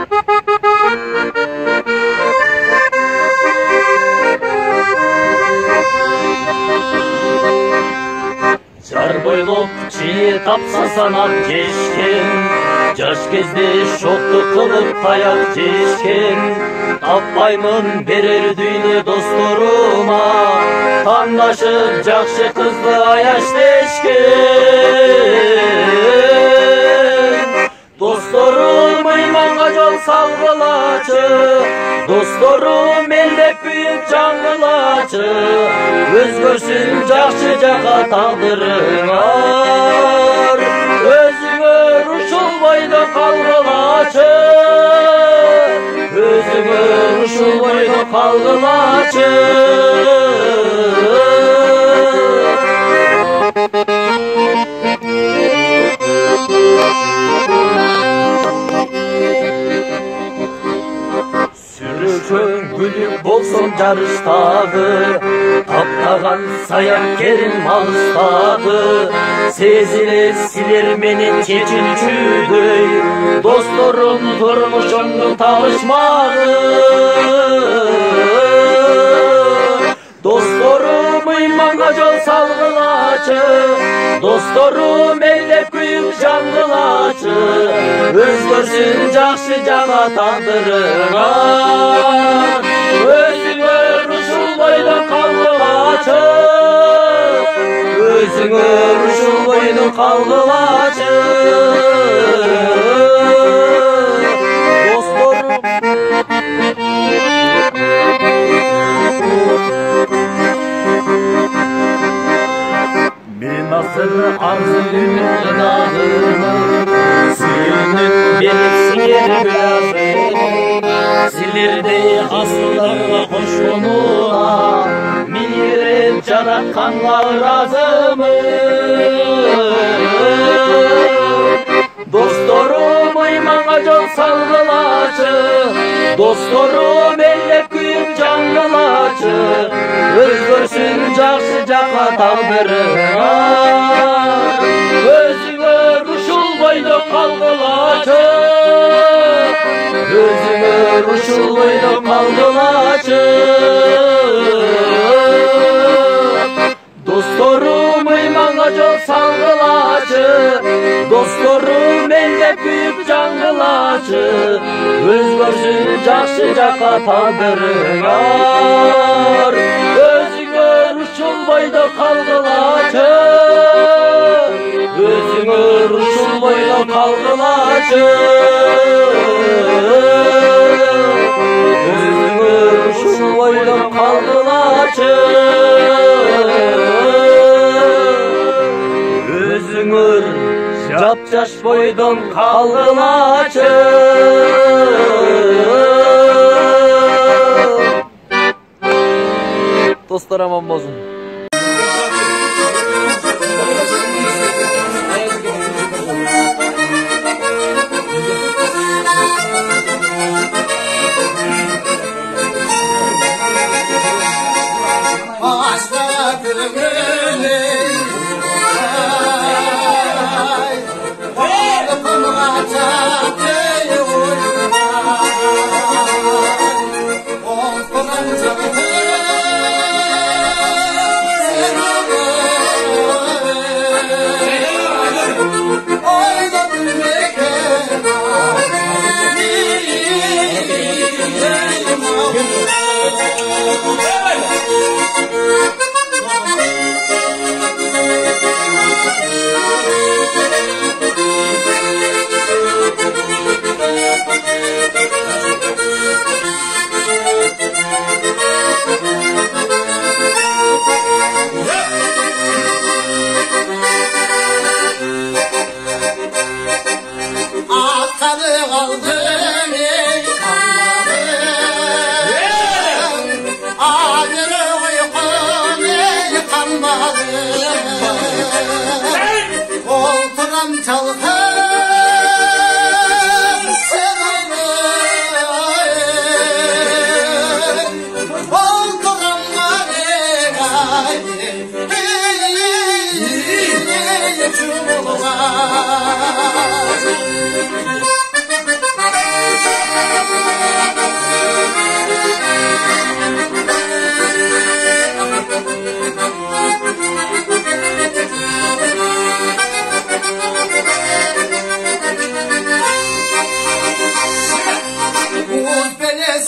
Жар бойлоп чие тапса санап жешкен, жаш кезде шокту кылып таяк жешкен. Таппаймын берер дүйнө досторума, тандашып жакшы кызды аяштешкен. Досторум ыйманга жол салгылачы, досторум элдеп күйүп жаңгылачы. Өзгөрсүн жакшы жака тагдырыңар, өзүңөр ушул бойдо калгылачы. Өзүңөр ушул бойдо калгылачы. Гүлүк болсом жарыштагы, таптаган саяккерим алыстагы. Сезилет силер менен чечилчүдөй, досторум турмушумдун табышмагы. Досторум ыйманга жол салгылачы, досторум элдеп күйүп жаңгылачы. Өзгөрсүн жакшы жака тагдырыңар, өзүңөр ушул бойдо калгылачы. Өзүңөр ушул бойдо калгылачы. Мен асыл арзу ынадым, сүйүнүп берип силер биразым. Силердей асылдарга кошконуна, мейирет жаратканга ыраазымын. Досторум ыйманга жол салгылачы, досторум элдеп күйүп жаңгылачы. Өзгөрсүн жакшы жака тагдырыңар, өзүңөр ушул бойдо калгылачы. Өзүңөр ушул бойдо калгылачы. Досторум ыйманга жол салгылачы, досторум элдеп күйүп жаңгылачы. Өзгөрсүн жакшы жака тагдырыңар, өзүңөр ушул бойдо калгылачы. Өзүңөр ушул бойдо калгылачы. Өзүңөр ушул бойдо калгылачы. Өзүңөр жап-жаш бойдон калгылачы. Достор аман болсун.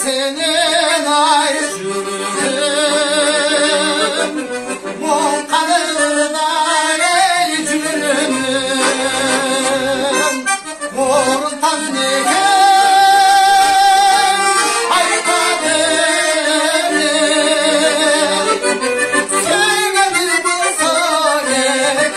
senin ayrılığın Mol kanırlar ey cürüm Mol tanrıya ay kaderim Sevgili bu saadet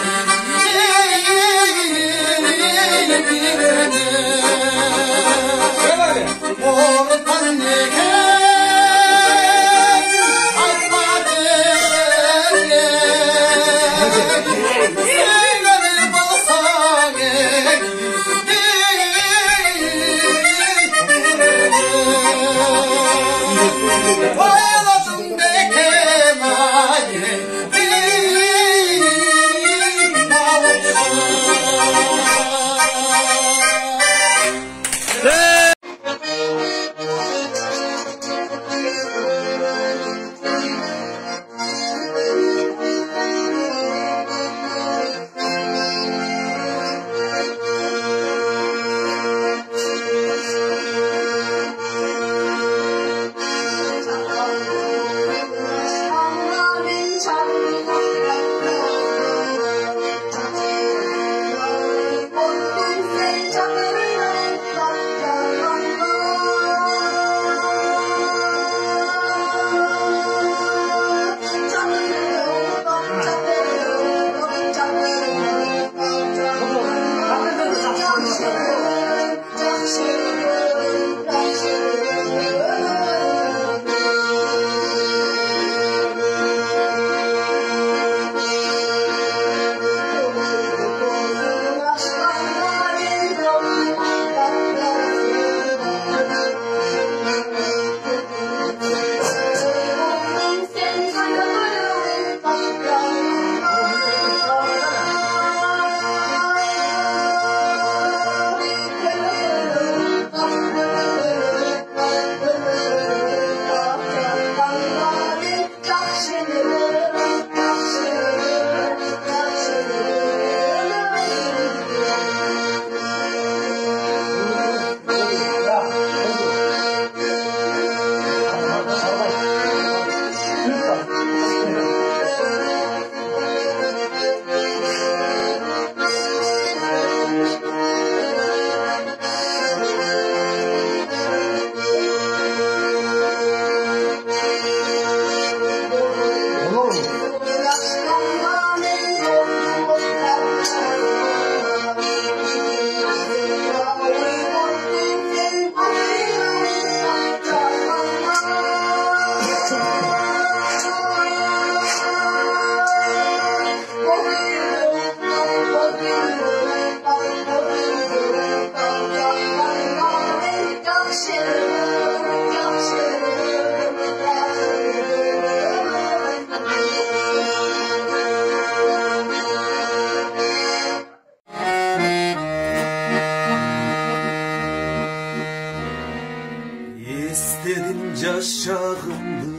İstedim yaşağımdı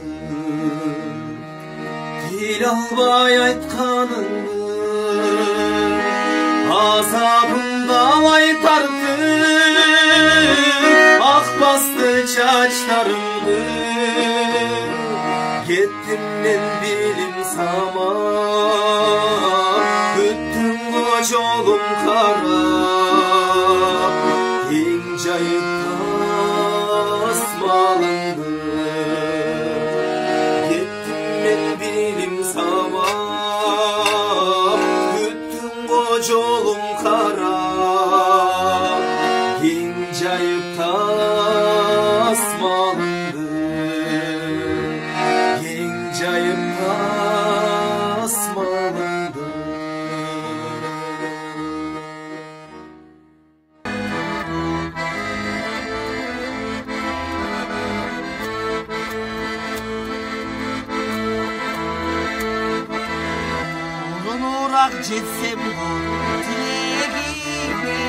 Dil albay aytkanımdı Azabımda aytardı Ah bastı çaçlarımdı Gittim ben bilim sama Bütün koca olum kara İncayıp asmalındı Gittim ben bilim sama Bütün koca olum kara İncayıp asmalındı İncayıp asmalındı Urak jetsem tilegime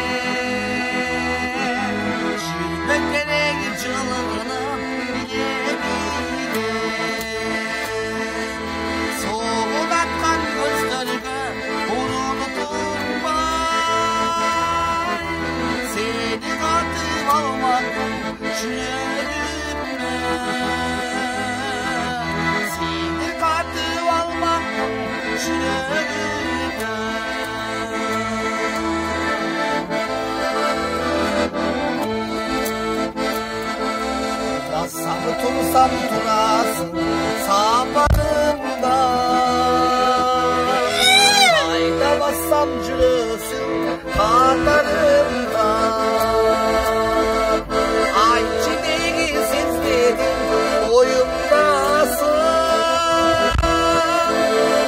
Jürmek gerek cılığını bilemine Soğuk atkan gözlerine burunu tutma Seni katıp almadım şöyle tursam turasın sapanımda. Ayda bassam cürüsün kanlarımda. Ay çiğneğisiz dedim oyundasın.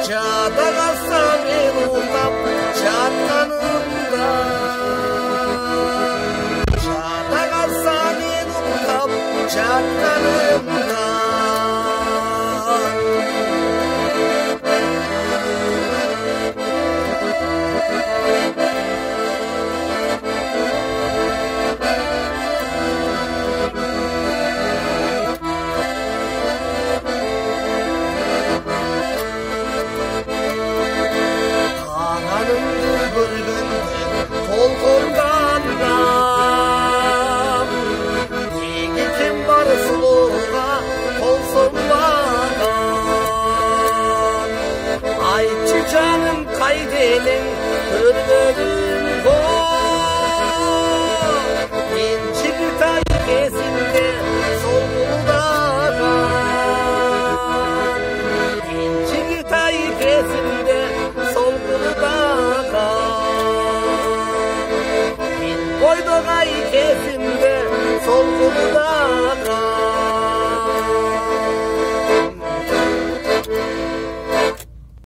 Çağda kalsa ben uğram çatkanımda. Çağda kalsa ben uğram çatkanımda. Canım kaydeyle